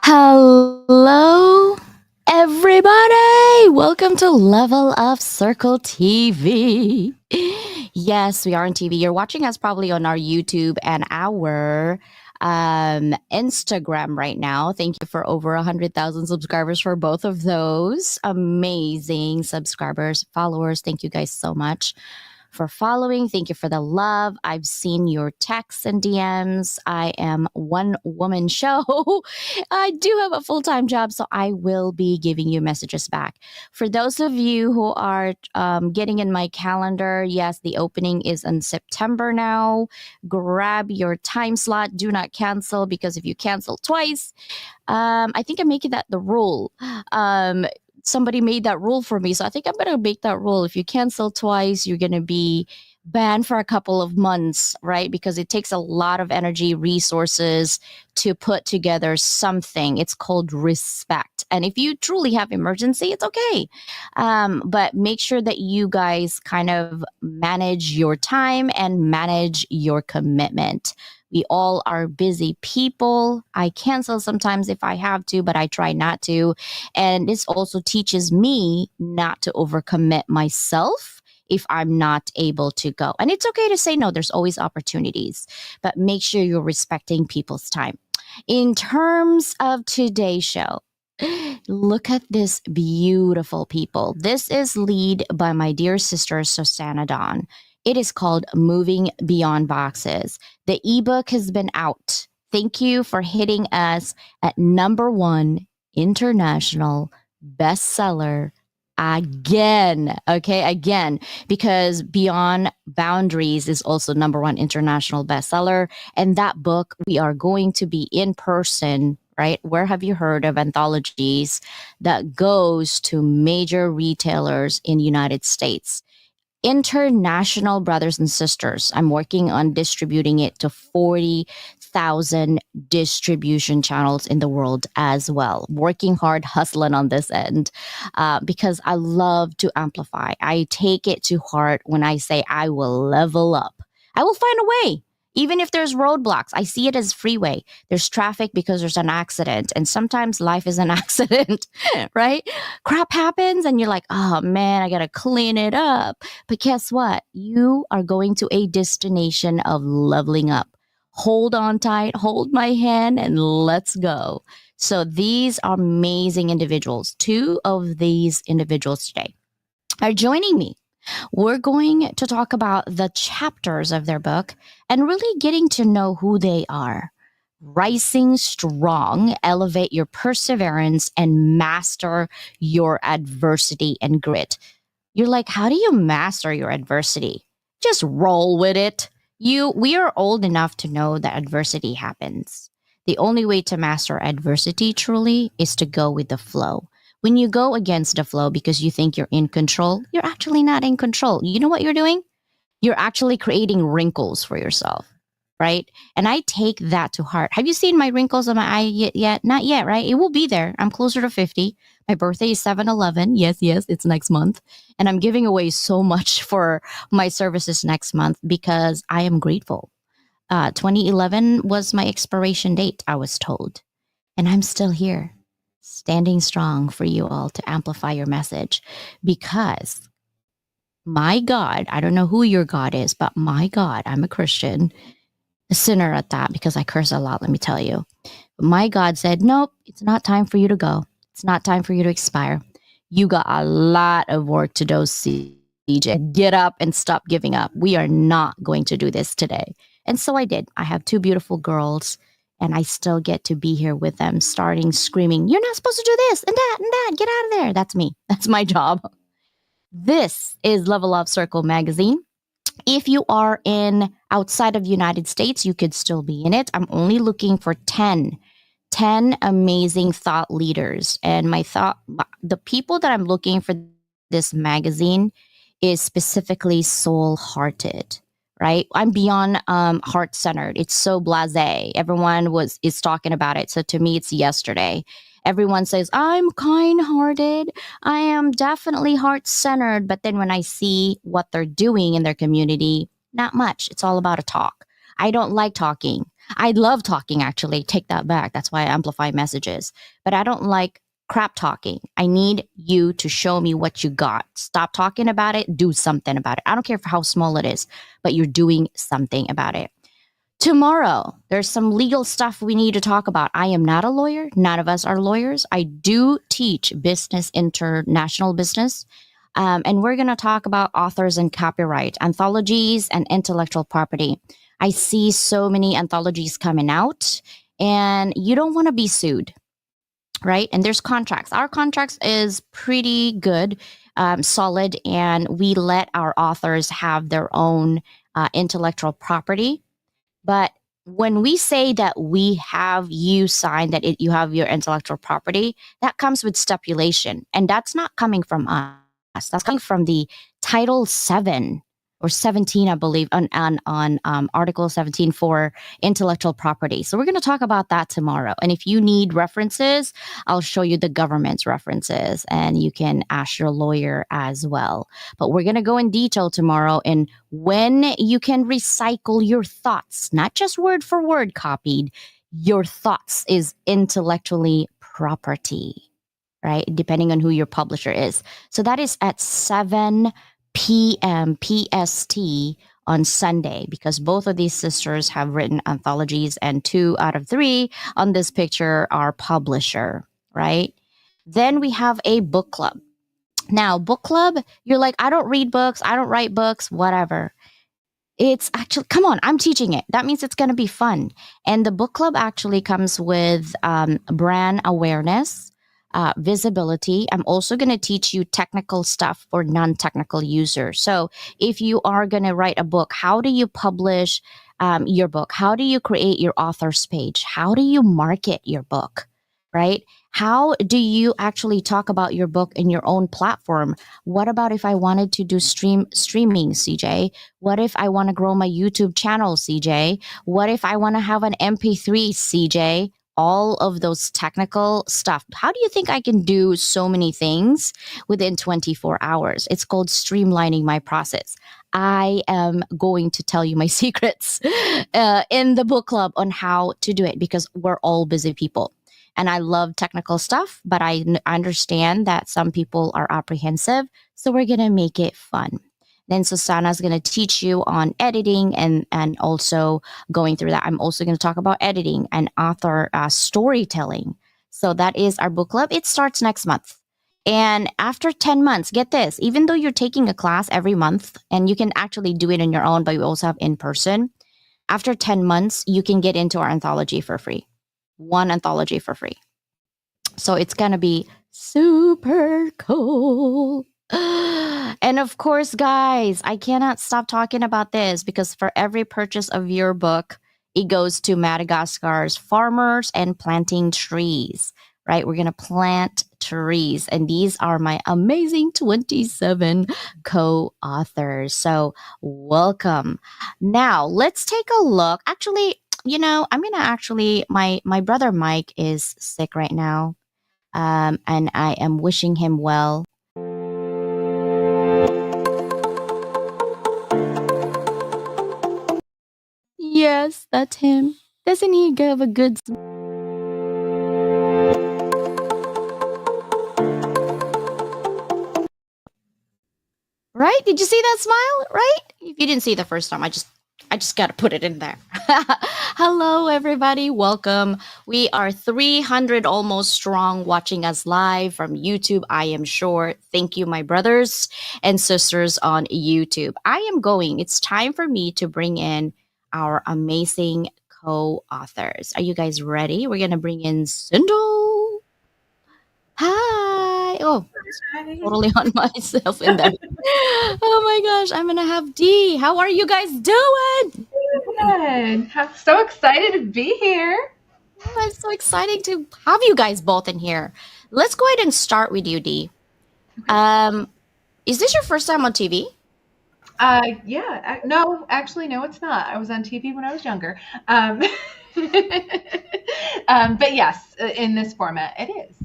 Hello, everybody. Welcome to Level Up Circle TV. Yes, we are on TV. You're watching us probably on our YouTube and our Instagram right now. Thank you for over 100,000 subscribers for both of those. Amazing subscribers, followers. Thank you guys so much for following. Thank you for the love. I've seen your texts and DMs. I am one woman show. I do have a full time job, so I will be giving you messages back. For those of you who are getting in my calendar, yes, the opening is in September now. Grab your time slot. Do not cancel because if you cancel twice, I think I'm making that the rule. Somebody made that rule for me. So I think I'm going to make that rule. If you cancel twice, you're going to be banned for a couple of months, right? Because it takes a lot of energy, resources to put together something. It's called respect. And if you truly have emergency, it's okay. But make sure that you guys kind of manage your time and manage your commitment. We all are busy people. I cancel sometimes if I have to, but I try not to. And this also teaches me not to overcommit myself if I'm not able to go. And it's okay to say no, there's always opportunities, but make sure you're respecting people's time. In terms of today's show, look at this beautiful people. This is lead by my dear sister, Susanna Dawn. It is called Moving Beyond Boxes. The ebook has been out. Thank you for hitting us at #1 international bestseller again. Okay, again, because Beyond Boundaries is also #1 international bestseller. And that book, we are going to be in person, right? Where have you heard of anthologies that goes to major retailers in United States? International brothers and sisters. I'm working on distributing it to 40,000 distribution channels in the world as well. Working hard, hustling on this end because I love to amplify. I take it to heart when I say I will level up. I will find a way. Even if there's roadblocks, I see it as freeway. There's traffic because there's an accident. And sometimes life is an accident, right? Crap happens and you're like, oh man, I got to clean it up. But guess what? You are going to a destination of leveling up. Hold on tight, hold my hand, and let's go. So these are amazing individuals. Two of these individuals today are joining me. We're going to talk about the chapters of their book and really getting to know who they are. Rising strong, elevate your perseverance, and master your adversity and grit. You're like, how do you master your adversity? Just roll with it. We are old enough to know that adversity happens. The only way to master adversity truly is to go with the flow. When you go against the flow because you think you're in control, you're actually not in control. You know what you're doing? You're actually creating wrinkles for yourself, right? And I take that to heart. Have you seen my wrinkles on my eye yet? Not yet, right? It will be there. I'm closer to 50. My birthday is 7/11. Yes, it's next month. And I'm giving away so much for my services next month because I am grateful. 2011 was my expiration date, I was told. And I'm still here, standing strong for you all to amplify your message because my God, I don't know who your God is, but my God, I'm a Christian, a sinner at that because I curse a lot, let me tell you. But my God said, nope, it's not time for you to go. It's not time for you to expire. You got a lot of work to do, CJ. Get up and stop giving up. We are not going to do this today. And so I did. I have two beautiful girls and I still get to be here with them, starting screaming, you're not supposed to do this and that, get out of there. That's me. That's my job. This is Level Up Circle magazine. If you are in outside of the United States, you could still be in it. I'm only looking for 10 amazing thought leaders. And the people that I'm looking for this magazine is specifically soul-hearted, right? I'm beyond heart-centered. It's so blasé. Everyone is talking about it. So to me, it's yesterday. Everyone says, I'm kind-hearted. I am definitely heart-centered. But then when I see what they're doing in their community, not much. It's all about a talk. I don't like talking. I love talking, actually. Take that back. That's why I amplify messages. But I don't like crap talking. I need you to show me what you got. Stop talking about it. Do something about it. I don't care for how small it is, but you're doing something about it. Tomorrow, there's some legal stuff we need to talk about. I am not a lawyer. None of us are lawyers. I do teach business, international business. And we're going to talk about authors and copyright, anthologies, and intellectual property. I see so many anthologies coming out, and you don't want to be sued, right? And there's contracts. Our contracts is pretty good, solid, and we let our authors have their own intellectual property. But when we say that we have you sign that you have your intellectual property, that comes with stipulation. And that's not coming from us. That's coming from the Title 7 or 17, I believe, on Article 17 for intellectual property. So we're going to talk about that tomorrow. And if you need references, I'll show you the government's references and you can ask your lawyer as well. But we're going to go in detail tomorrow in when you can recycle your thoughts, not just word for word copied. Your thoughts is intellectually property, right? Depending on who your publisher is. So that is at 7 p.m. PST on Sunday, because both of these sisters have written anthologies and 2 out of 3 on this picture are publisher, right? Then we have a book club. Now, book club, you're like, I don't read books, I don't write books, whatever. It's actually, come on, I'm teaching it. That means it's going to be fun. And the book club actually comes with brand awareness, visibility. I'm also going to teach you technical stuff for non-technical users. So if you are going to write a book, how do you publish your book? How do you create your author's page? How do you market your book? Right? How do you actually talk about your book in your own platform? What about if I wanted to do streaming, CJ? What if I want to grow my YouTube channel, CJ? What if I want to have an MP3, CJ? All of those technical stuff. How do you think I can do so many things within 24 hours? It's called streamlining my process. I am going to tell you my secrets in the book club on how to do it, because we're all busy people. And I love technical stuff, but I understand that some people are apprehensive. So we're going to make it fun. Then Susanna's going to teach you on editing and also going through that. I'm also going to talk about editing and author storytelling. So that is our book club. It starts next month. And after 10 months, get this, even though you're taking a class every month and you can actually do it on your own, but we also have in person, after 10 months, you can get into our anthology for free. One anthology for free. So it's going to be super cool. And of course, guys, I cannot stop talking about this, because for every purchase of your book, it goes to Madagascar's farmers and planting trees, right? We're going to plant trees. And these are my amazing 27 co-authors. So welcome. Now let's take a look. Actually, I'm going to my brother Mike is sick right now. And I am wishing him well. Yes, that's him. Doesn't he give a good right? Did you see that smile? Right? If you didn't see the first time, I just got to put it in there. Hello, everybody. Welcome. We are 300 almost strong watching us live from YouTube, I am sure. Thank you, my brothers and sisters on YouTube. It's time for me to bring in our amazing co-authors. Are you guys ready? We're going to bring in Sindel. Hi. Oh, totally on myself in there. Oh my gosh, I'm gonna have D. How are you guys doing? Good. I'm so excited to be here. I'm so excited to have you guys both in here. Let's go ahead and start with you, D. Is this your first time on TV? Yeah. No, actually, no, it's not. I was on TV when I was younger. But yes, in this format, it is.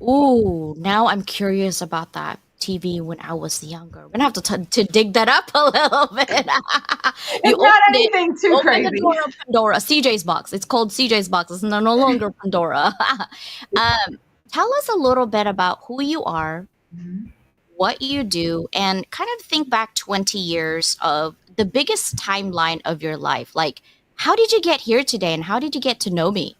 Ooh, now I'm curious about that. TV when I was younger. We're gonna have to dig that up a little bit. You It's not opened it. anything too Open the crazy. door of Pandora. CJ's box. It's called CJ's box. It's no longer Pandora. Tell us a little bit about who you are, Mhm. what you do, and kind of think back 20 years of the biggest timeline of your life. Like, how did you get here today, and how did you get to know me?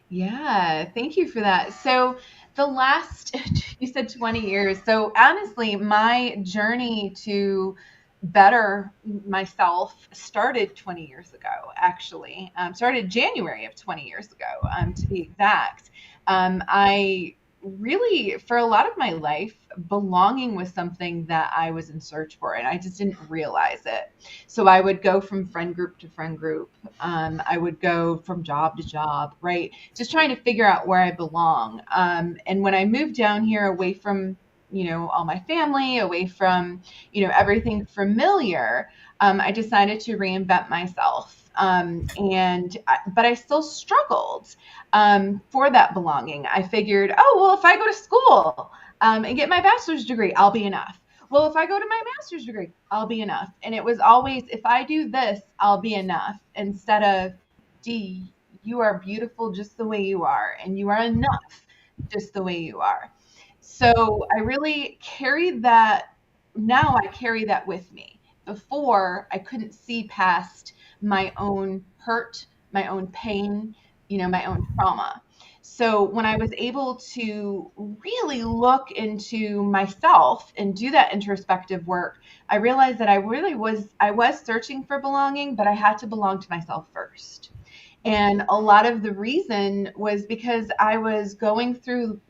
Yeah, thank you for that. So, the last, you said 20 years. So, honestly, my journey to better myself started 20 years ago, actually. Started January of 20 years ago, to be exact. I really, for a lot of my life, belonging was something that I was in search for, and I just didn't realize it. So, I would go from friend group to friend group. I would go from job to job, right? Just trying to figure out where I belong. And when I moved down here away from, all my family, away from, everything familiar, I decided to reinvent myself. But I still struggled for that belonging. I figured, oh, well, if I go to school and get my bachelor's degree, I'll be enough. Well, if I go to my master's degree, I'll be enough. And it was always, if I do this, I'll be enough, instead of, D, you are beautiful just the way you are, and you are enough just the way you are. So I really carried that. Now I carry that with me. Before, I couldn't see past my own hurt, my own pain, my own trauma. So when I was able to really look into myself and do that introspective work, I realized that I was searching for belonging, but I had to belong to myself first. And a lot of the reason was because I was going through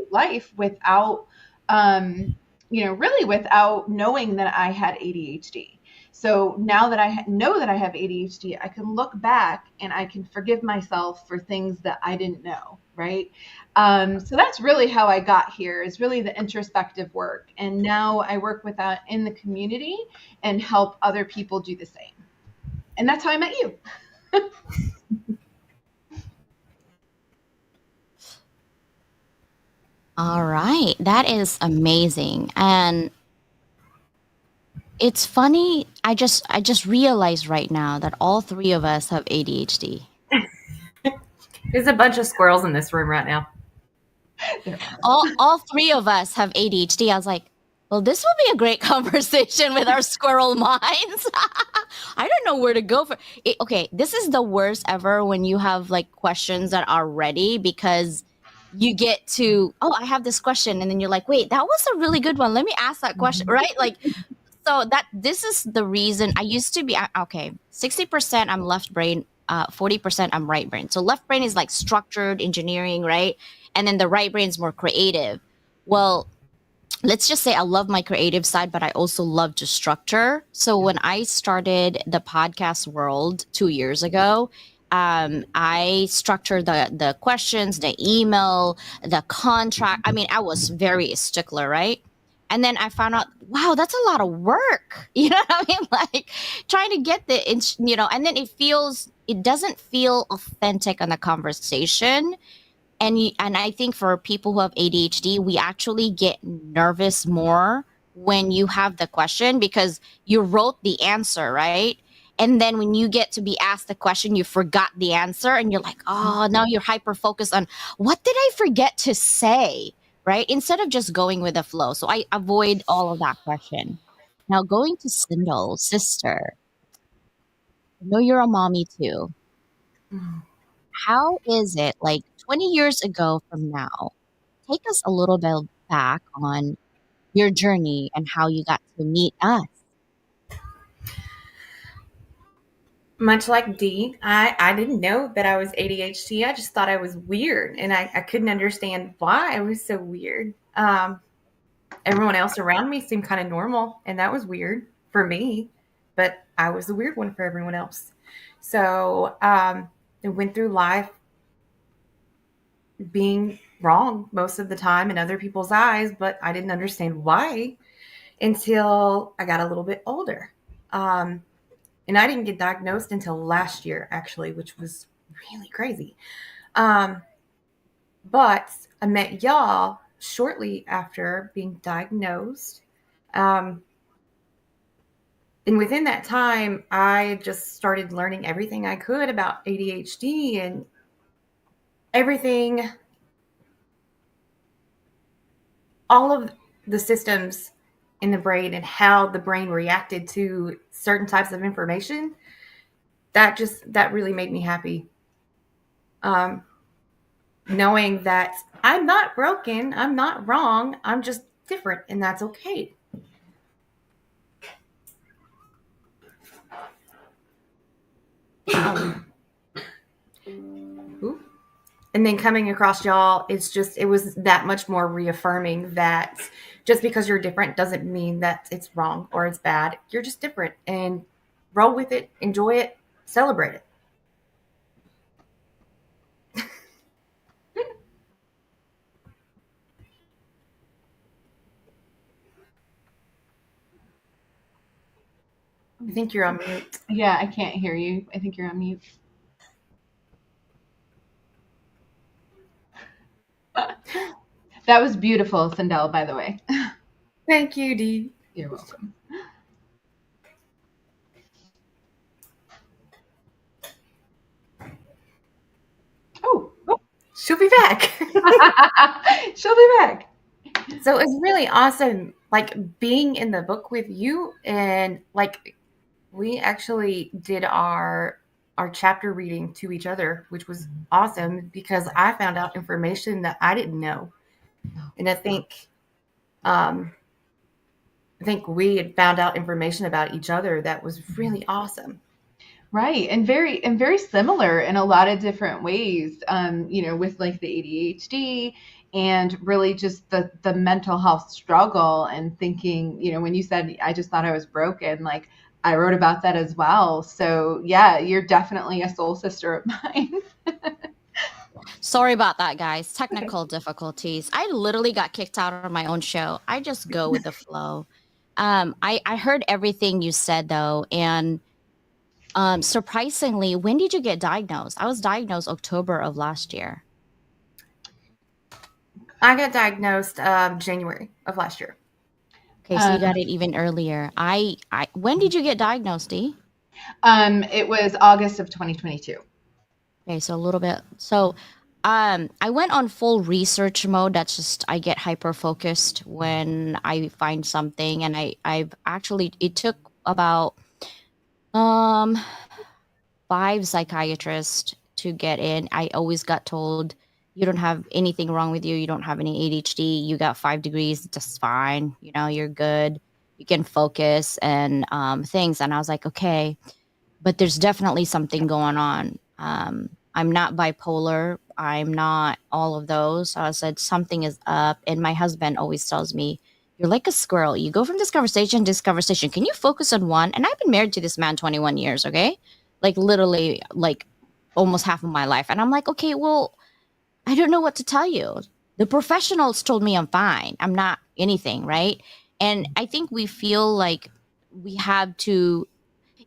life without really without knowing that I had ADHD. So now that I know that I have ADHD, I can look back and I can forgive myself for things that I didn't know, right? So that's really how I got here, is really the introspective work. And now I work with that in the community and help other people do the same. And that's how I met you. All right, that is amazing. And it's funny, I just realized right now that all three of us have ADHD. There's a bunch of squirrels in this room right now. There are. All three of us have ADHD. I was like, well, this will be a great conversation with our squirrel minds. I don't know where to go for it. Okay, this is the worst ever when you have like questions that are ready because you get to, oh, I have this question, and then you're like, wait, that was a really good one. Let me ask that question, Mhm. right? Like, so that this is the reason I used to be okay. 60% I'm left brain, 40% I'm right brain. So left brain is like structured engineering, right? And then the right brain is more creative. Well, let's just say I love my creative side, but I also love to structure. So Yeah. when I started the podcast world 2 years ago, I structured the questions, the email, the contract. I mean, I was very stickler, right? And then I found out, wow, that's a lot of work. You know what I mean? Like trying to get and then it doesn't feel authentic on the conversation, and I think for people who have ADHD, we actually get nervous more when you have the question because you wrote the answer, right? And then when you get to be asked the question, you forgot the answer and you're like, oh, now you're hyper focused on what did I forget to say, right? Instead of just going with the flow. So I avoid all of that question. Now, going to Sindel, sister, I know you're a mommy too. How is it like 20 years ago from now? Take us a little bit back on your journey and how you got to meet us. Much like D, I didn't know that I was ADHD. I just thought I was weird, and I couldn't understand why I was so weird. Everyone else around me seemed kind of normal, and that was weird for me, but I was the weird one for everyone else. So I went through life being wrong most of the time in other people's eyes, but I didn't understand why until I got a little bit older. Um, and I didn't get diagnosed until last year, actually, which was really crazy. Um, but I met y'all shortly after being diagnosed. Um, and within that time, I just started learning everything I could about ADHD and everything, all of the systems in the brain and how the brain reacted to certain types of information. That really made me happy. Um, Knowing that I'm not broken, I'm not wrong, I'm just different, and that's okay. Um, and then coming across y'all, it was that much more reaffirming that just because you're different doesn't mean that it's wrong or it's bad. You're just different, and roll with it, enjoy it, celebrate it. I think you're on mute. Yeah, I can't hear you. I think you're on mute. That was beautiful, Sindel, by the way. Thank you, Dee. You're welcome. Oh, She'll be back. she'll be back. So it's really awesome, like being in the book with you, and like we actually did our chapter reading to each other, which was awesome because I found out information that I didn't know, and um, I think we had found out information about each other that was really awesome. Right. And very similar in a lot of different ways, with like the ADHD and really just the mental health struggle and thinking, when you said, I just thought I was broken, like I wrote about that as well. So yeah, you're definitely a soul sister of mine. Sorry about that, guys. Technical difficulties. I literally got kicked out of my own show. I just go with the flow. I heard everything you said though, and surprisingly, when did you get diagnosed? I was diagnosed October of last year. I got diagnosed January of last year. Okay, so you got it even earlier. When did you get diagnosed, Dee? It was August of 2022. Okay, so a little bit. So, I went on full research mode. That's just I get hyper focused when I find something, and I've actually it took about um 5 psychiatrists to get in. I always got told you don't have anything wrong with you. You don't have any ADHD. You got 5 degrees, just fine. You're good. You can focus and things. And I was like, okay, but there's definitely something going on. I'm not bipolar. I'm not all of those. So I said something is up. And my husband always tells me, you're like a squirrel. You go from this conversation to this conversation. Can you focus on one? And I've been married to this man 21 years, okay? Like literally like almost half of my life. And I'm like, okay, well, I don't know what to tell you. The professionals told me I'm fine. I'm not anything, right? And I think we feel like we have to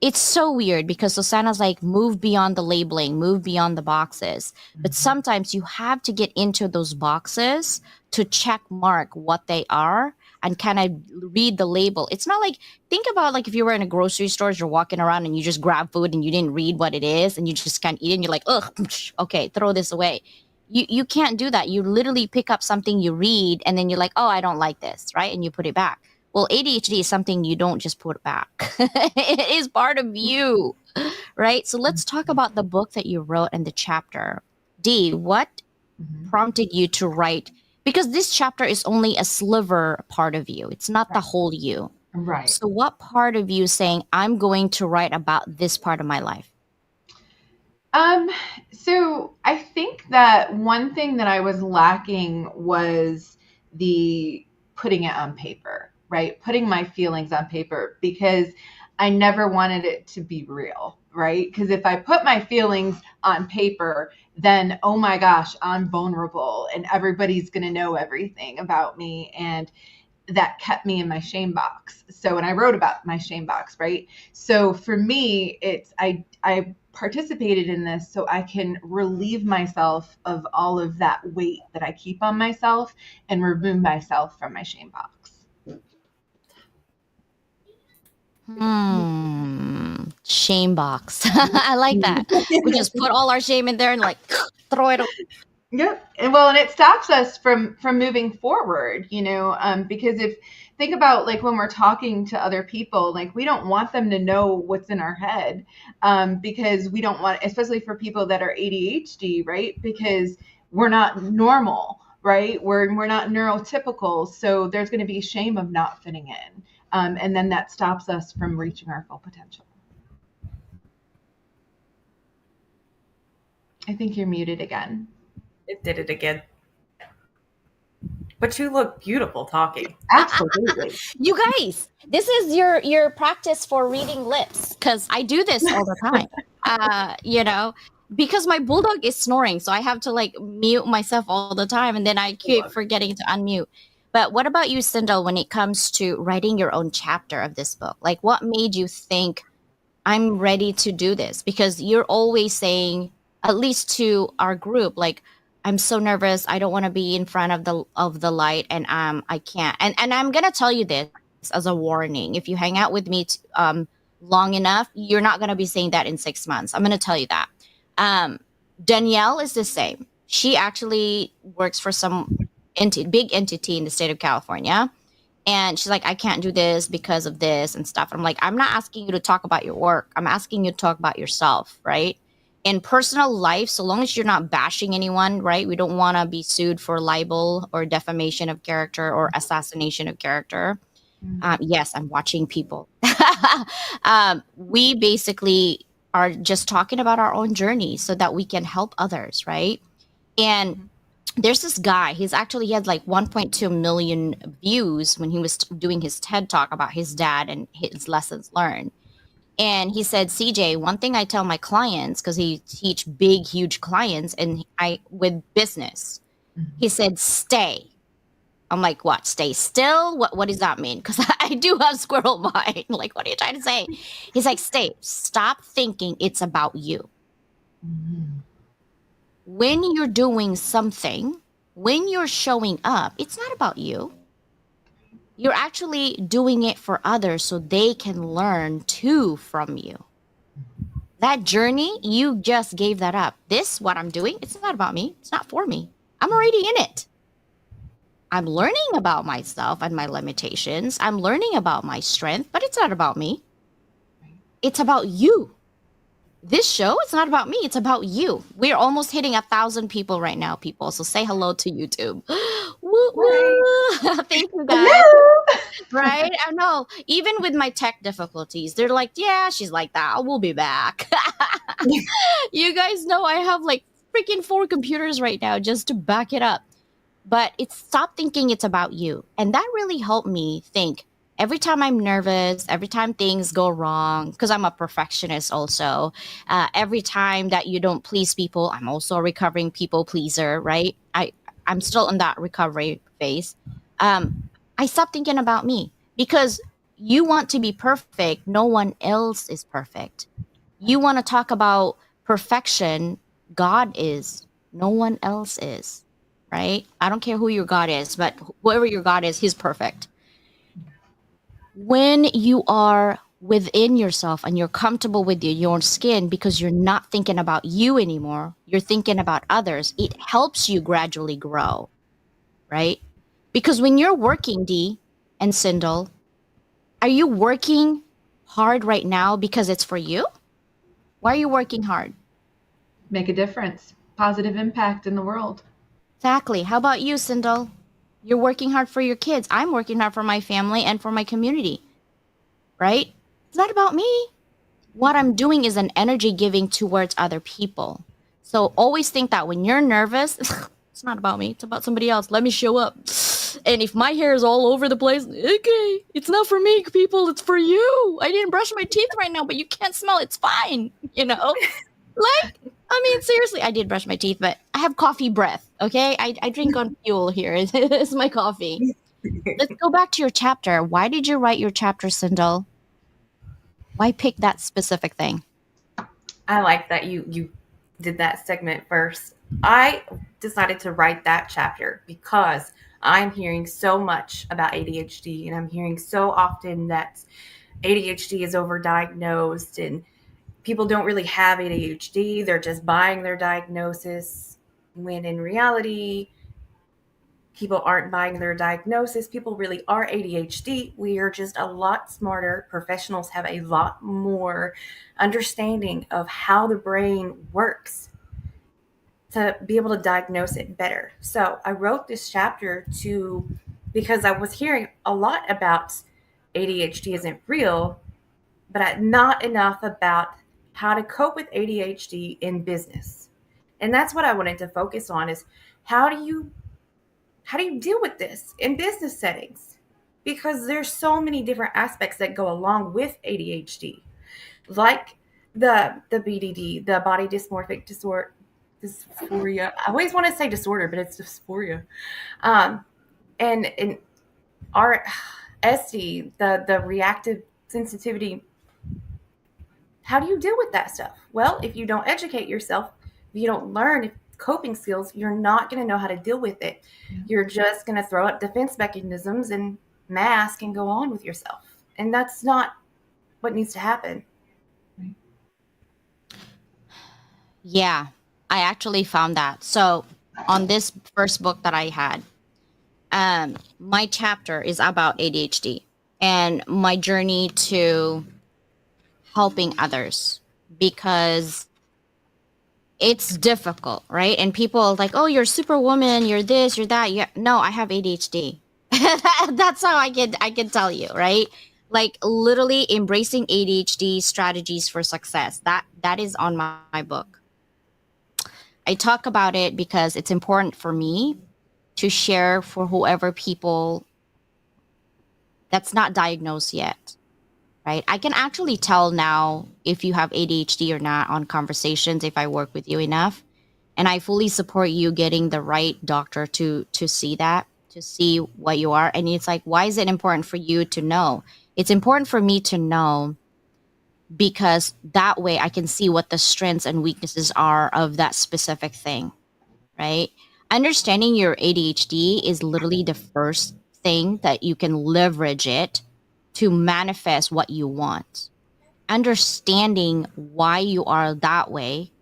it's so weird because Susanna's like, move beyond the labeling, move beyond the boxes. But sometimes you have to get into those boxes to check mark what they are and kind of read the label. It's not like, think about like if you were in a grocery store, you're walking around and you just grab food and you didn't read what it is and you just can't eat it and you're like, ugh, okay, throw this away. You can't do that. You literally pick up something you read and then you're like, oh, I don't like this, right? And you put it back. Well, ADHD is something you don't just put back. It is part of you, right? So let's talk about the book that you wrote and the chapter. Dee, what prompted you to write? Because this chapter is only a sliver part of you. It's not the whole you. Right. So what part of you saying, I'm going to write about this part of my life? So I think that one thing that I was lacking was the putting it on paper, right? Putting my feelings on paper because I never wanted it to be real, right? Because if I put my feelings on paper, then, oh my gosh, I'm vulnerable and everybody's going to know everything about me. And that kept me in my shame box. So, and I wrote about my shame box, right? So for me, I participated in this so I can relieve myself of all of that weight that I keep on myself and remove myself from my shame box. Shame box. I like that. We just put all our shame in there and like throw it away. Yep. And it stops us from moving forward, because think about like when we're talking to other people, like we don't want them to know what's in our head, because we don't want, especially for people that are ADHD, right? Because we're not normal, right? We're not neurotypical, so there's going to be shame of not fitting in, and then that stops us from reaching our full potential. I think you're muted again. It did it again. But you look beautiful talking. Absolutely. You guys, this is your practice for reading lips, because I do this all the time. Because my bulldog is snoring, so I have to like mute myself all the time, and then I keep forgetting to unmute. But what about you, Sindel, when it comes to writing your own chapter of this book? Like, what made you think I'm ready to do this? Because you're always saying, at least to our group, like, I'm so nervous. I don't want to be in front of the light, and I can't. And I'm gonna tell you this as a warning. If you hang out with me long enough, you're not gonna be saying that in 6 months. I'm gonna tell you that. Danielle is the same. She actually works for some big entity in the state of California. And she's like, I can't do this because of this and stuff. I'm like, I'm not asking you to talk about your work. I'm asking you to talk about yourself, right? In personal life, so long as you're not bashing anyone, right? We don't want to be sued for libel or defamation of character or assassination of character. Yes, I'm watching people. We basically are just talking about our own journey so that we can help others, right? And there's this guy, he had like 1.2 million views when he was doing his TED talk about his dad and his lessons learned. And he said, CJ, one thing I tell my clients, because he teach big, huge clients and with business, he said, stay. I'm like, what? Stay still? What does that mean? Because I do have squirrel mind. Like, what are you trying to say? He's like, stay. Stop thinking it's about you. When you're doing something, when you're showing up, it's not about you. You're actually doing it for others so they can learn too from you. That journey, you just gave that up. What I'm doing, it's not about me. It's not for me. I'm already in it. I'm learning about myself and my limitations. I'm learning about my strength, but it's not about me. It's about you. This show, it's not about me. It's about you. We're almost hitting 1,000 people right now, people. So say hello to YouTube. Woo, woo. Thank you, guys. Hello. Right? I know. Even with my tech difficulties, they're like, yeah, she's like that. We'll be back. You guys know I have like freaking 4 computers right now just to back it up. But stop thinking it's about you. And that really helped me think. Every time I'm nervous, every time things go wrong, because I'm a perfectionist also, every time that you don't please people, I'm also a recovering people pleaser, right? I'm still in that recovery phase. I stopped thinking about me, because you want to be perfect. No one else is perfect. You want to talk about perfection. God is. No one else is, right? I don't care who your God is, but whoever your God is, he's perfect. When you are within yourself and you're comfortable with your skin, because you're not thinking about you anymore, you're thinking about others, it helps you gradually grow, right? Because when you're working, Dee and Sindel, are you working hard right now because it's for you? Why are you working hard? Make a difference. Positive impact in the world. Exactly. How about you, Sindel? You're working hard for your kids. I'm working hard for my family and for my community, right? It's not about me. What I'm doing is an energy giving towards other people. So always think that when you're nervous, it's not about me. It's about somebody else. Let me show up. And if my hair is all over the place, okay, it's not for me, people. It's for you. I didn't brush my teeth right now, but you can't smell. It's fine. Like, I mean, seriously, I did brush my teeth, but I have coffee breath, okay? I drink on fuel here. It's my coffee. Let's go back to your chapter. Why did you write your chapter, Sindel? Why pick that specific thing? I like that you did that segment first. I decided to write that chapter because I'm hearing so much about ADHD, and I'm hearing so often that ADHD is overdiagnosed and people don't really have ADHD. They're just buying their diagnosis, when in reality, people aren't buying their diagnosis. People really are ADHD. We are just a lot smarter. Professionals have a lot more understanding of how the brain works to be able to diagnose it better. So I wrote this chapter to because I was hearing a lot about ADHD isn't real, but not enough about how to cope with ADHD in business. And that's what I wanted to focus on is how do you how do you deal with this in business settings? Because there's so many different aspects that go along with ADHD, like the BDD, the body dysmorphic disorder, dysphoria. I always want to say disorder, but it's dysphoria. Um, and in our SD, the reactive sensitivity. How do you deal with that stuff? Well, if you don't educate yourself, if you don't learn coping skills, you're not going to know how to deal with it. Yeah. You're just going to throw up defense mechanisms and mask and go on with yourself. And that's not what needs to happen. Right. Yeah, I actually found that. So on this first book that I had, my chapter is about ADHD and my journey to helping others because it's difficult, right? And people are like, "Oh, you're superwoman, you're this, you're that." Yeah, no, I have ADHD. That's how I can tell you, right? Like literally embracing ADHD strategies for success. That is on my book. I talk about it because it's important for me to share for whoever people that's not diagnosed yet, right? I can actually tell now if you have ADHD or not on conversations if I work with you enough. And I fully support you getting the right doctor to see that, to see what you are. And it's like, why is it important for you to know? It's important for me to know because that way I can see what the strengths and weaknesses are of that specific thing, right? Understanding your ADHD is literally the first thing that you can leverage it to manifest what you want. Understanding why you are that way,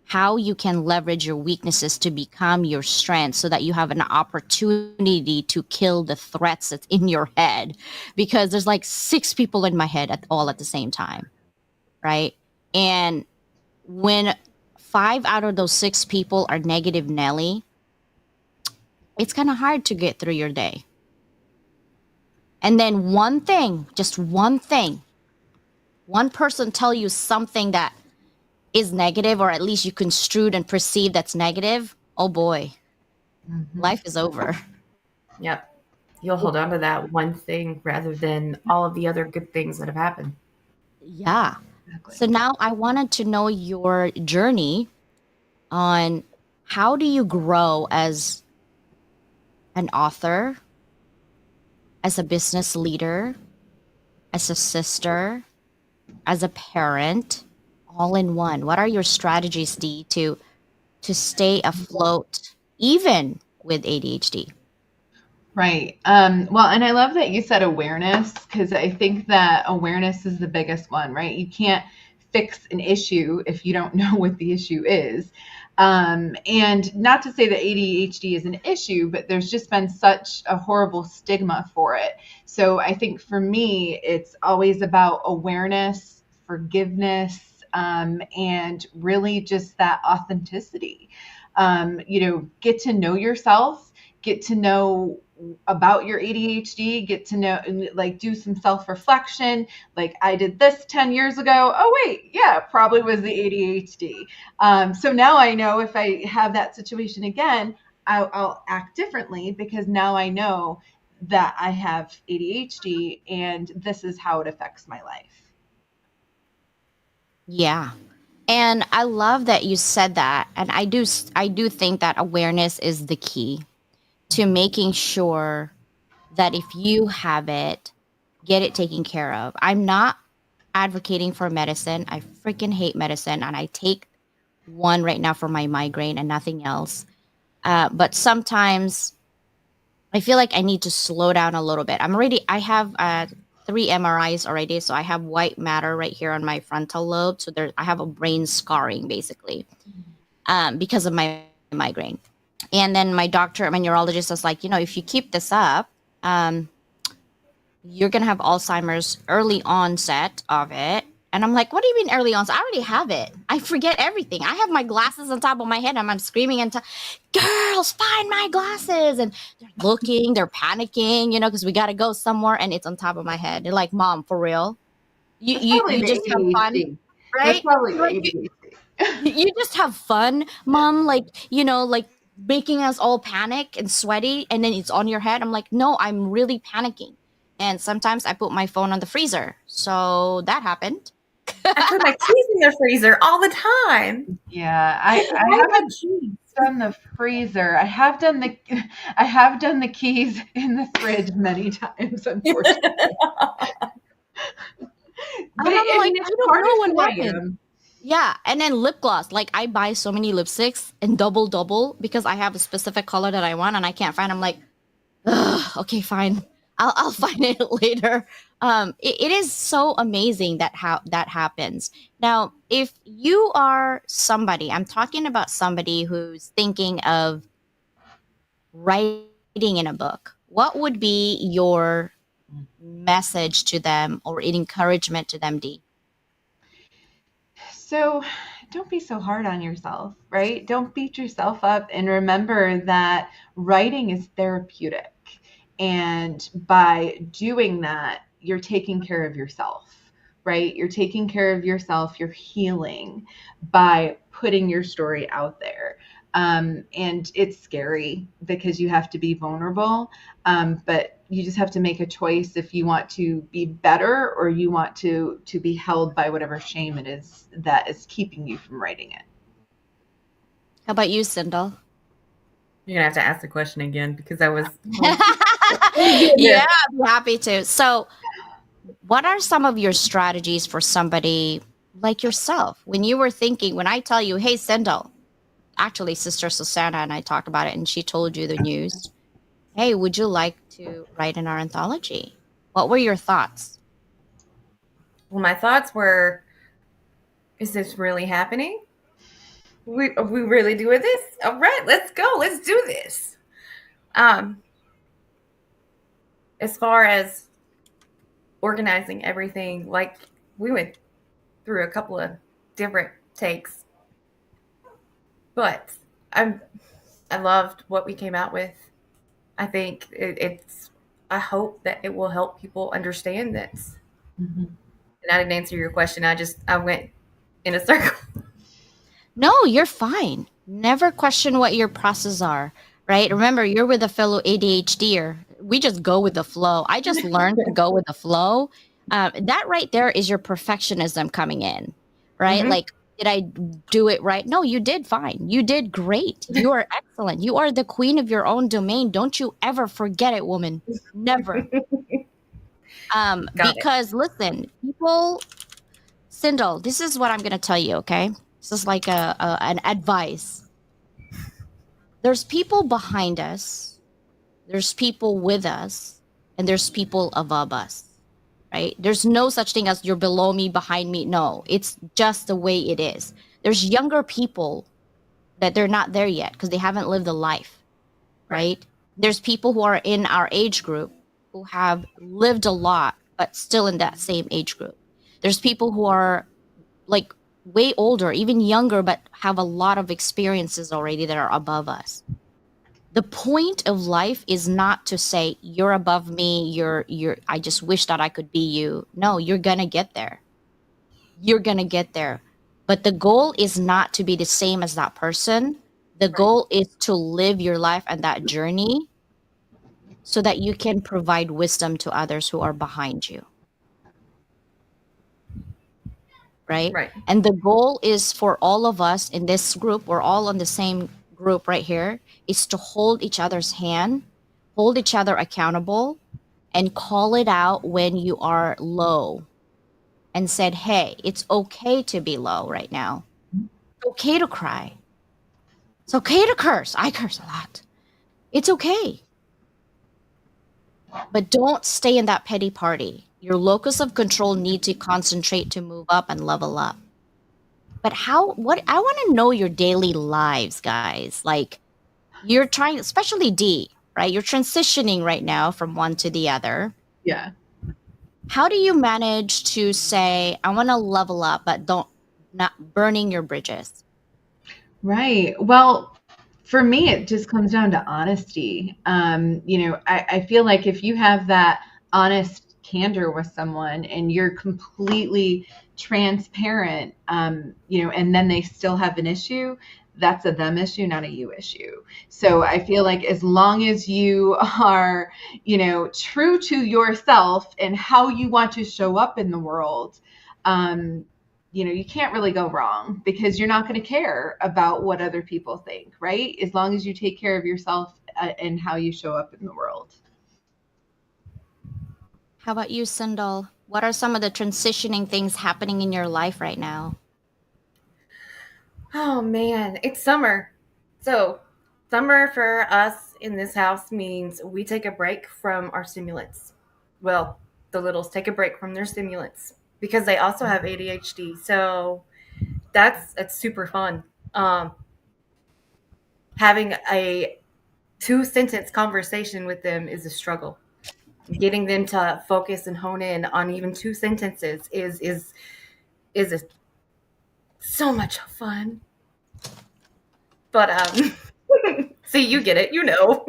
how you can leverage your weaknesses to become your strength so that you have an opportunity to kill the threats that's in your head because there's like six people in my head at the same time, right? And when five out of those six people are negative Nelly, it's kind of hard to get through your day. And then one thing, just one thing, one person tell you something that is negative, or at least you construed and perceive that's negative, oh boy, Mm-hmm. life is over. Yep. You'll hold on to that one thing rather than all of the other good things that have happened. Yeah. Exactly. So now I wanted to know your journey on how do you grow as an author, as a business leader, as a sister, as a parent, all in one. What are your strategies, Dee, to stay afloat even with ADHD? Right. Well, and I love that you said awareness because I think that awareness is the biggest one, right? You can't fix an issue if you don't know what the issue is. And not to say that ADHD is an issue, but there's just been such a horrible stigma for it. So I think for me, it's always about awareness, forgiveness, and really just that authenticity. Get to know yourself, get to know about your ADHD, get to know, like do some self-reflection. Like I did this 10 years ago. Oh, wait, yeah, probably was the ADHD. So now I know if I have that situation again, I'll act differently because now I know that I have ADHD and this is how it affects my life. Yeah. And I love that you said that. And I do think that awareness is the key to making sure that if you have it, get it taken care of. advocating for medicine. I freaking hate medicine, and I take one right now for my migraine and nothing else. But sometimes I feel like I need to slow down a little bit. I have 3 MRIs already. So I have white matter right here on my frontal lobe. So I have a brain scarring basically because of my migraine. And then my neurologist was like, if you keep this up, um, you're going to have Alzheimer's early onset of it. And I'm like, what do you mean early onset? I already have it. I forget everything. I have my glasses on top of my head and I'm screaming and girls, find my glasses. And they're looking, they're panicking, because we got to go somewhere and it's on top of my head. They're like, Mom, for real? You, That's you, probably you the just have fun, ADHD. That's right? probably the Like, ADHD. you just have fun, Mom, like making us all panic and sweaty and then it's on your head. I'm like, no, I'm really panicking. And sometimes I put my phone on the freezer. So that happened. I put my keys in the freezer all the time. Yeah, I Why my haven't keys? done the freezer. I have done the keys in the fridge many times, unfortunately. But And I'm like, it's I don't part know of what who I happened. am. Yeah. And then lip gloss. Like I buy so many lipsticks and double because I have a specific color that I want and I can't find. I'm like, ugh, okay, fine. I'll find it later. It is so amazing that how that happens. Now, if you are somebody, I'm talking about somebody who's thinking of writing in a book, what would be your message to them or an encouragement to them, D? So don't be so hard on yourself, right? Don't beat yourself up and remember that writing is therapeutic. And by doing that, you're taking care of yourself, right? You're taking care of yourself, you're healing by putting your story out there. And it's scary because you have to be vulnerable, but you just have to make a choice if you want to be better or you want to be held by whatever shame it is that is keeping you from writing it. How about you, Sindel? You're gonna have to ask the question again because I was. Yeah, I'd be happy to. So, what are some of your strategies for somebody like yourself when you were thinking, when I tell you, hey, Sindel, actually, Sister Susanna and I talked about it and she told you the news. Hey, would you like to write in our anthology? What were your thoughts? Well, my thoughts were, is this really happening? Are we really doing this? All right, let's go. Let's do this. Um, as far as organizing everything, like we went through a couple of different takes, but I'm I loved what we came out with. I think it's. I hope that it will help people understand this. Mm-hmm. And I didn't answer your question. I went in a circle. No, you're fine. Never question what your processes are, right? Remember, you're with a fellow ADHDer. We just go with the flow. I just learned to go with the flow. That right there is your perfectionism coming in, right? Mm-hmm. Like, did I do it right? No, you did fine. You did great. You are excellent. You are the queen of your own domain. Don't you ever forget it, woman. Never. Got it. Because listen, people, Sindel, this is what I'm going to tell you, okay? This is like an advice. There's people behind us, there's people with us, and there's people above us, right? There's no such thing as you're below me, behind me. No, it's just the way it is. There's younger people that they're not there yet because they haven't lived a life, Right. right? There's people who are in our age group who have lived a lot, but still in that same age group. There's people who are like way older, even younger, but have a lot of experiences already that are above us. The point of life is not to say you're above me, you're I just wish that I could be you. No, you're going to get there. You're going to get there. But the goal is not to be the same as that person. The Right. goal is to live your life and that journey so that you can provide wisdom to others who are behind you, right? Right. And the goal is for all of us in this group, we're all on the same group right here, is to hold each other's hand, hold each other accountable, and call it out when you are low and said, hey, it's okay to be low right now. It's okay to cry. It's okay to curse. I curse a lot. It's okay. But don't stay in that petty party. Your locus of control need to concentrate to move up and level up. But what I want to know your daily lives, guys. Like you're trying, especially D, right? You're transitioning right now from one to the other. Yeah. How do you manage to say, I want to level up, but don't not burning your bridges? Right. Well, for me, it just comes down to honesty. I feel like if you have that honest candor with someone and you're completely transparent, and then they still have an issue, that's a them issue, not a you issue. So I feel like as long as you are, true to yourself and how you want to show up in the world, you can't really go wrong because you're not going to care about what other people think, right? As long as you take care of yourself and how you show up in the world. How about you, Sindel? What are some of the transitioning things happening in your life right now? Oh man, it's summer. So, summer for us in this house means we take a break from our stimulants. Well, the littles take a break from their stimulants because they also have ADHD. So, it's super fun. Having a 2 sentence conversation with them is a struggle. Getting them to focus and hone in on even 2 sentences is so much fun. But see, you get it, you know.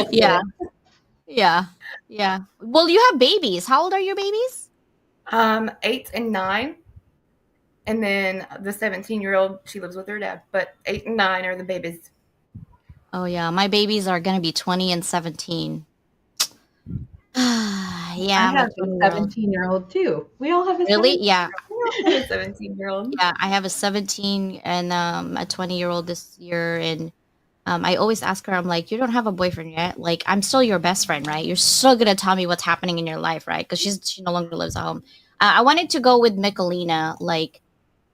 Yeah, yeah, yeah. Well, you have babies. How old are your babies? 8 and 9, and then the 17-year-old, she lives with her dad. But 8 and 9 are the babies. Oh yeah, my babies are gonna be 20 and 17. I Yeah, I'm a have a 20-year-old. 17-year-old too. We all have a Really? 17. Yeah, We have a 17-year-old. yeah. I have a 17 and a 20-year-old this year, and I always ask her, I'm like, you don't have a boyfriend yet. Like, I'm still your best friend, right? You're still gonna tell me what's happening in your life, right? Because she no longer lives at home. I wanted to go with Michelina, like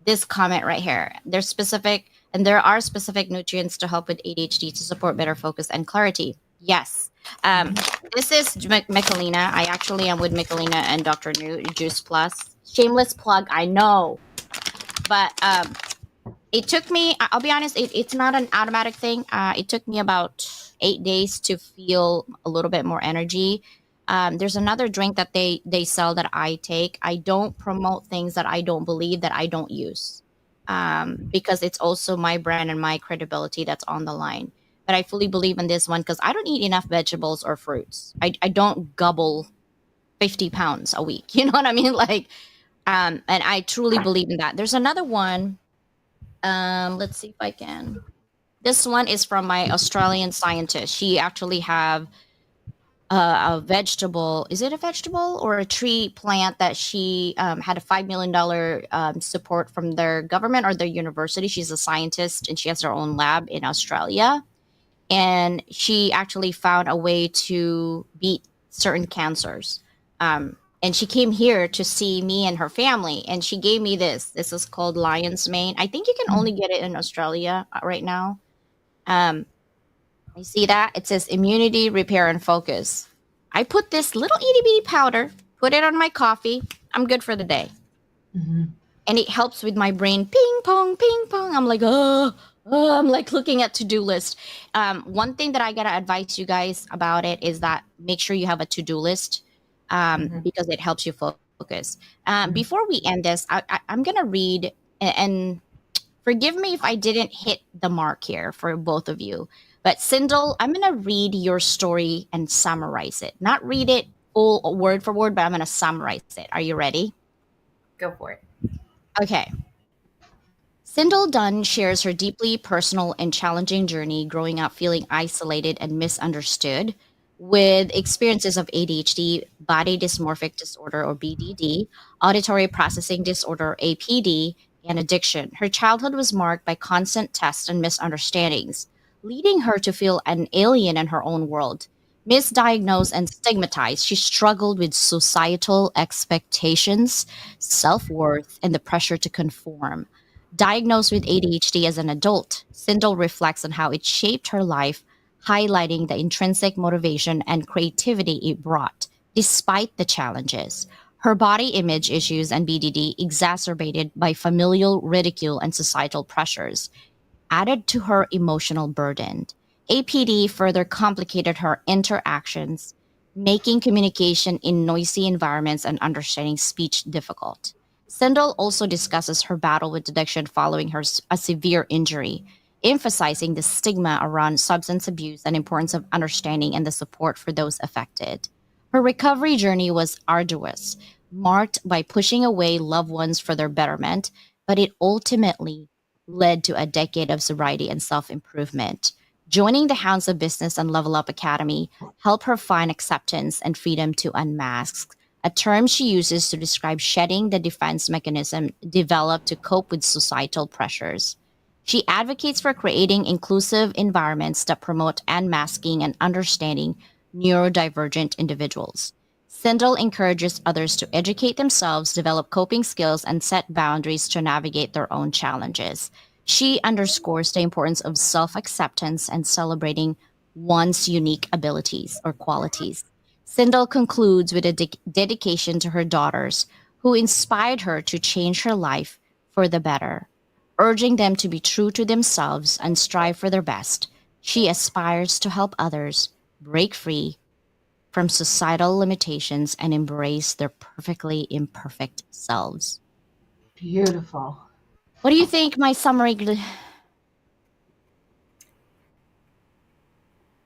this comment right here. There are specific nutrients to help with ADHD to support better focus and clarity. Yes. Um, this is Michelina. I actually am with Michelina and Dr. New Juice Plus. Shameless plug, I know. But it took me, I'll be honest, it's not an automatic thing. It took me about 8 days to feel a little bit more energy. There's another drink that they sell that I take. I don't promote things that I don't believe, that I don't use, because it's also my brand and my credibility that's on the line. But I fully believe in this one because I don't eat enough vegetables or fruits. I don't gobble 50 pounds a week. You know what I mean? Like, and I truly believe in that. There's another one. Let's see if I can. This one is from my Australian scientist. She actually have a vegetable. Is it a vegetable or a tree plant that she had a $5 million support from their government or their university? She's a scientist and she has her own lab in Australia. And she actually found a way to beat certain cancers. And she came here to see me and her family, and she gave me this. This is called lion's mane. I think you can only get it in Australia right now. Um, you see that? It says immunity, repair, and focus. I put this little itty bitty powder, put it on my coffee. I'm good for the day. Mm-hmm. And it helps with my brain ping pong, ping pong. I'm like, I'm like looking at to-do list. One thing that I gotta advise you guys about it is that make sure you have a to-do list, because it helps you focus. Before we end this, I'm gonna read, and forgive me if I didn't hit the mark here for both of you. But Sindel, I'm gonna read your story and summarize it. Not read it full word for word, but I'm gonna summarize it. Are you ready? Go for it. Okay. Sindel Dunn shares her deeply personal and challenging journey growing up feeling isolated and misunderstood, with experiences of ADHD, body dysmorphic disorder or BDD, auditory processing disorder APD, and addiction. Her childhood was marked by constant tests and misunderstandings, leading her to feel an alien in her own world. Misdiagnosed and stigmatized, she struggled with societal expectations, self worth, and the pressure to conform. Diagnosed with ADHD as an adult, Sindel reflects on how it shaped her life, highlighting the intrinsic motivation and creativity it brought, despite the challenges. Her body image issues and BDD, exacerbated by familial ridicule and societal pressures, added to her emotional burden. APD further complicated her interactions, making communication in noisy environments and understanding speech difficult. Sindel also discusses her battle with addiction following a severe injury, emphasizing the stigma around substance abuse and importance of understanding and the support for those affected. Her recovery journey was arduous, marked by pushing away loved ones for their betterment, but it ultimately led to a decade of sobriety and self improvement. Joining the Hounds of Business and Level Up Academy helped her find acceptance and freedom to unmask, a term she uses to describe shedding the defense mechanism developed to cope with societal pressures. She advocates for creating inclusive environments that promote unmasking and understanding neurodivergent individuals. Sindel encourages others to educate themselves, develop coping skills, and set boundaries to navigate their own challenges. She underscores the importance of self acceptance and celebrating one's unique abilities or qualities. Sindel concludes with a dedication to her daughters, who inspired her to change her life for the better, urging them to be true to themselves and strive for their best. She aspires to help others break free from societal limitations and embrace their perfectly imperfect selves. Beautiful. What do you think, my summary?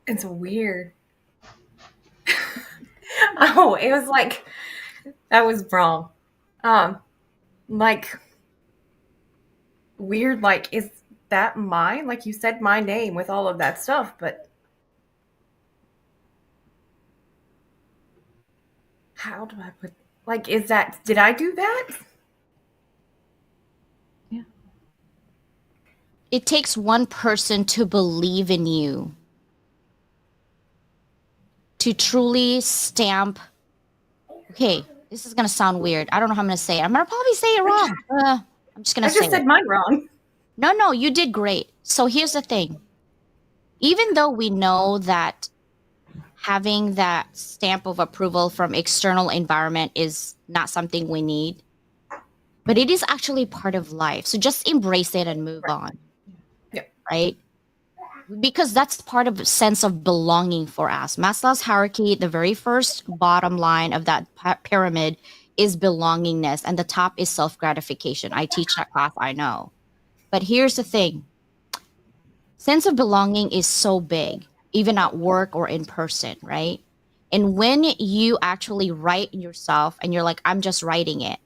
It's weird. Oh, it was like that was wrong. Um, like weird. Like, is that mine? Like you said my name with all of that stuff, but how do I put? Like, is that? Did I do that? Yeah. It takes one person to believe in you, to truly stamp. Okay, this is going to sound weird. I don't know how I'm going to say it. I'm going to probably say it wrong. I'm just going I to say just it. said mine wrong. No, no, you did great. So here's the thing. Even though we know that having that stamp of approval from external environment is not something we need, but it is actually part of life. So just embrace it and move on, Yeah. right? Because that's part of a sense of belonging for us. Maslow's hierarchy, the very first bottom line of that pyramid is belongingness, and the top is self gratification. I teach that class, I know. But here's the thing: sense of belonging is so big, even at work or in person, right? And when you actually write yourself and you're like, I'm just writing it,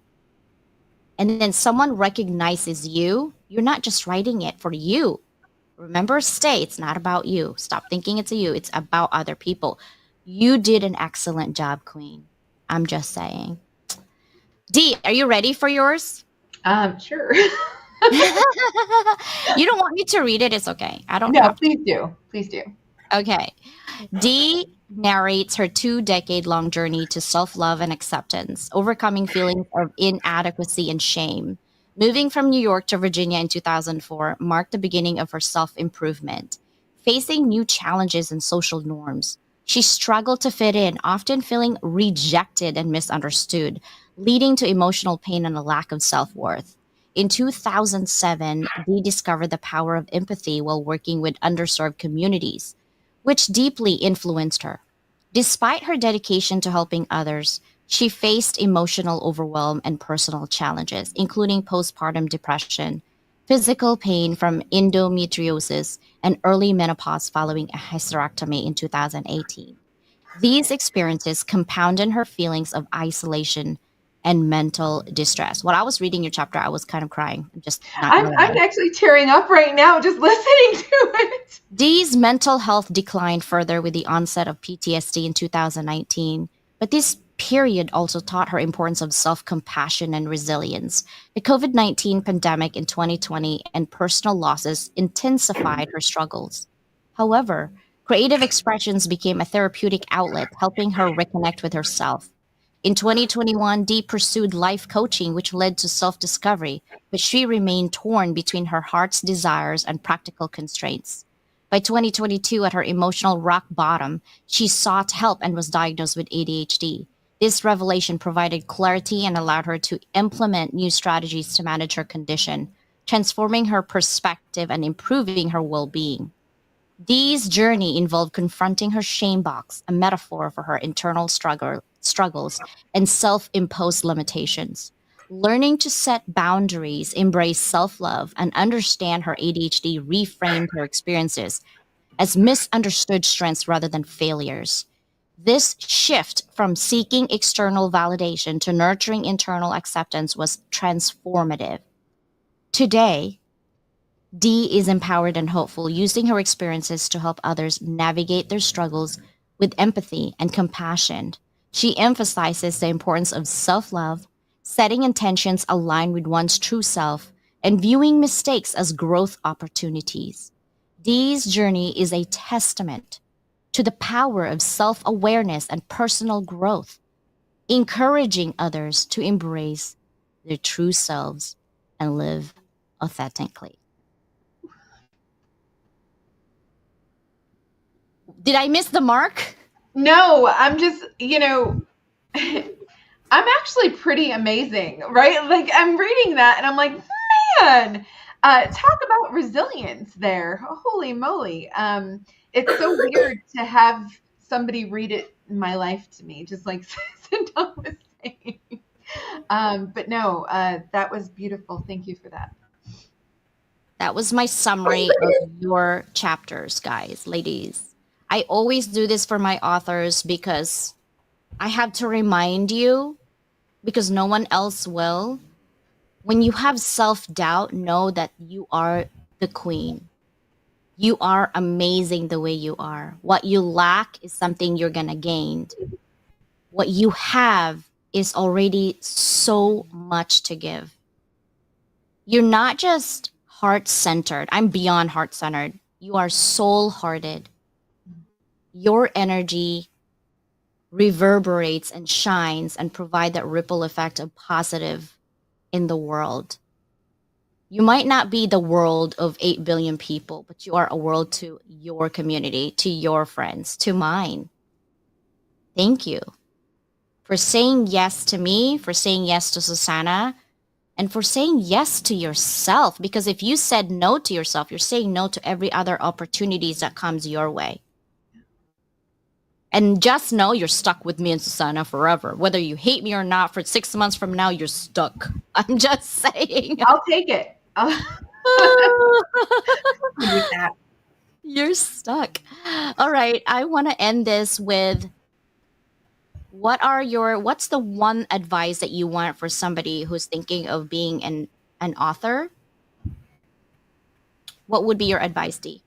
and then someone recognizes you, you're not just writing it for you. Remember, stay. It's not about you. Stop thinking it's a you. It's about other people. You did an excellent job, Queen. I'm just saying. D, are you ready for yours? Sure. You don't want me to read it. It's okay. I don't No, have to. please do. Please do. Okay. Dee narrates her 2 decade long journey to self love and acceptance, overcoming feelings of inadequacy and shame. Moving from New York to Virginia in 2004 marked the beginning of her self improvement. Facing new challenges and social norms, she struggled to fit in, often feeling rejected and misunderstood, leading to emotional pain and a lack of self worth. In 2007, Dee discovered the power of empathy while working with underserved communities, which deeply influenced her. Despite her dedication to helping others, she faced emotional overwhelm and personal challenges, including postpartum depression, physical pain from endometriosis, and early menopause following a hysterectomy in 2018. These experiences compounded her feelings of isolation and mental distress. While I was reading your chapter, I was kind of crying. I'm just not gonna I'm lie. actually tearing up right now just listening to it. Dee's mental health declined further with the onset of PTSD in 2019, but this period also taught her importance of self-compassion and resilience. The COVID-19 pandemic in 2020 and personal losses intensified her struggles. However, Creative expressions became a therapeutic outlet, helping her reconnect with herself. In 2021, Dee pursued life coaching, which led to self discovery, but she remained torn between her heart's desires and practical constraints. By 2022, at her emotional rock bottom, she sought help and was diagnosed with ADHD. This revelation provided clarity and allowed her to implement new strategies to manage her condition, transforming her perspective and improving her well being. Dee's journey involved confronting her shame box, a metaphor for her internal struggles and self imposed limitations. Learning to set boundaries, embrace self love, and understand her ADHD reframed her experiences as misunderstood strengths rather than failures. This shift from seeking external validation to nurturing internal acceptance was transformative. Today, Dee is empowered and hopeful, using her experiences to help others navigate their struggles with empathy and compassion. She emphasizes the importance of self love, setting intentions aligned with one's true self, and viewing mistakes as growth opportunities. Dee's journey is a testament to the power of self awareness and personal growth, encouraging others to embrace their true selves and live authentically. Did I miss the mark? No, I'm just, I'm actually pretty amazing, right? Like I'm reading that and I'm like, man, talk about resilience there. Holy moly. It's so weird to have somebody read it in my life to me, just like Sindel was saying. But no, that was beautiful. Thank you for that. That was my summary of your chapters, guys, ladies. I always do this for my authors because I have to remind you, because no one else will. When you have self doubt, know that you are the queen. You are amazing the way you are. What you lack is something you're going to gain. What you have is already so much to give. You're not just heart centered. I'm beyond heart centered. You are soul hearted. Your energy reverberates and shines and provide that ripple effect of positive in the world. You might not be the world of 8 billion people, but you are a world to your community, to your friends, to mine. Thank you for saying yes to me, for saying yes to Susanna, and for saying yes to yourself. Because if you said no to yourself, you're saying no to every other opportunities that comes your way. And just know you're stuck with me and Susanna forever. Whether you hate me or not, for 6 months from now, you're stuck. I'm just saying. I'll take it. With that. You're stuck. All right. I want to end this with what's the one advice that you want for somebody who's thinking of being an author? What would be your advice, Dee?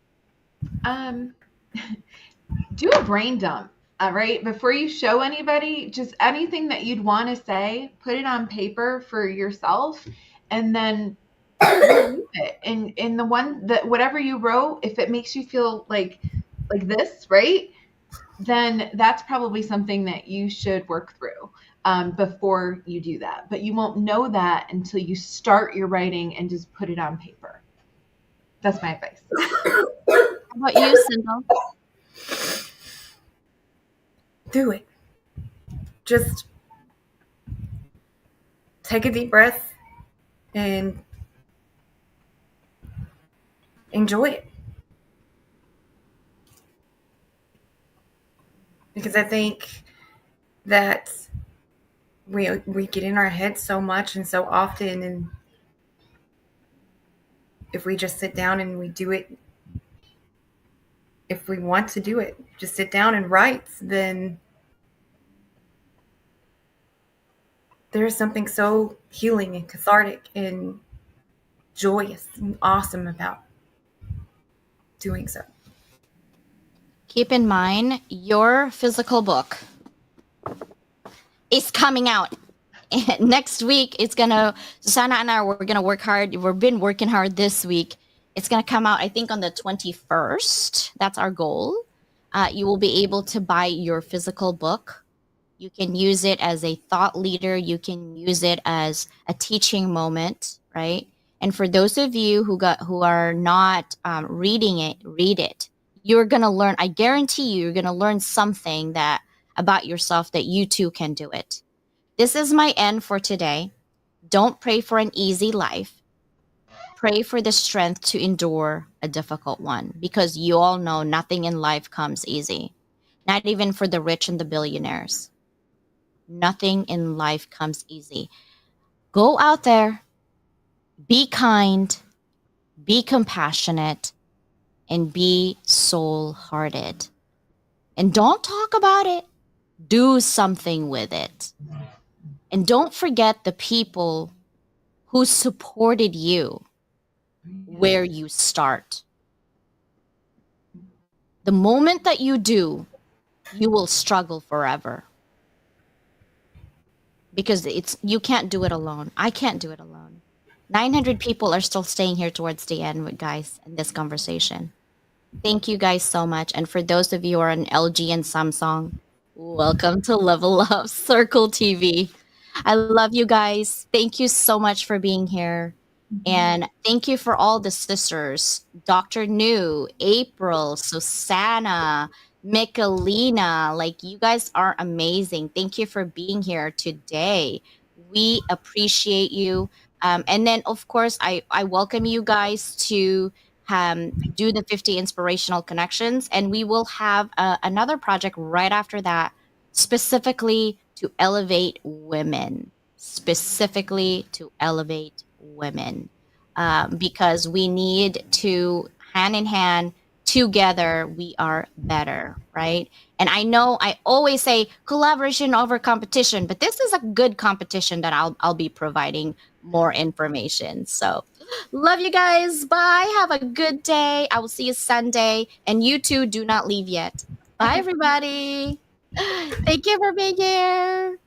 Do a brain dump. All right. Before you show anybody, just anything that you'd want to say, put it on paper for yourself, and then review it. And in the one that whatever you wrote, if it makes you feel like this, right? Then that's probably something that you should work through before you do that. But you won't know that until you start your writing and just put it on paper. That's my advice. How about you, Sindel? Do it. Just take a deep breath and enjoy it. Because I think that we get in our heads so much and so often, and if we just sit down and we do it, if we want to do it, just sit down and write, then there's something so healing and cathartic and joyous and awesome about doing so. Keep in mind, your physical book is coming out. Next week, Susanna and we're going to work hard. We've been working hard this week. It's going to come out, I think, on the 21st. That's our goal. You will be able to buy your physical book. You can use it as a thought leader. You can use it as a teaching moment, right? And for those of you who are not reading it, read it. You're gonna learn. I guarantee you're gonna learn something that about yourself that you too can do it. This is my end for today. Don't pray for an easy life. Pray for the strength to endure a difficult one, because you all know nothing in life comes easy. Not even for the rich and the billionaires. Nothing in life comes easy. Go out there, be kind, be compassionate, and be soul hearted. And don't talk about it, do something with it. And don't forget the people who supported you where you start. The moment that you do, you will struggle forever, because it's you can't do it alone. I can't do it alone. 900 people are still staying here towards the end with guys in this conversation. Thank you guys so much. And for those of you who are on LG and Samsung, welcome to Level Up Circle TV. I love you guys. Thank you so much for being here. And thank you for all the sisters, Dr. New, April, Susanna, Michelina. Like, you guys are amazing. Thank you for being here today. We appreciate you. And then, of course, I welcome you guys to do the 50 inspirational connections. And we will have another project right after that, specifically to elevate women, specifically to elevate women, because we need to, hand in hand, together, we are better, right? And I know I always say collaboration over competition, but this is a good competition that I'll be providing more information. So love you guys. Bye. Have a good day. I will see you Sunday. And you too, do not leave yet. Bye, everybody. Thank you for being here.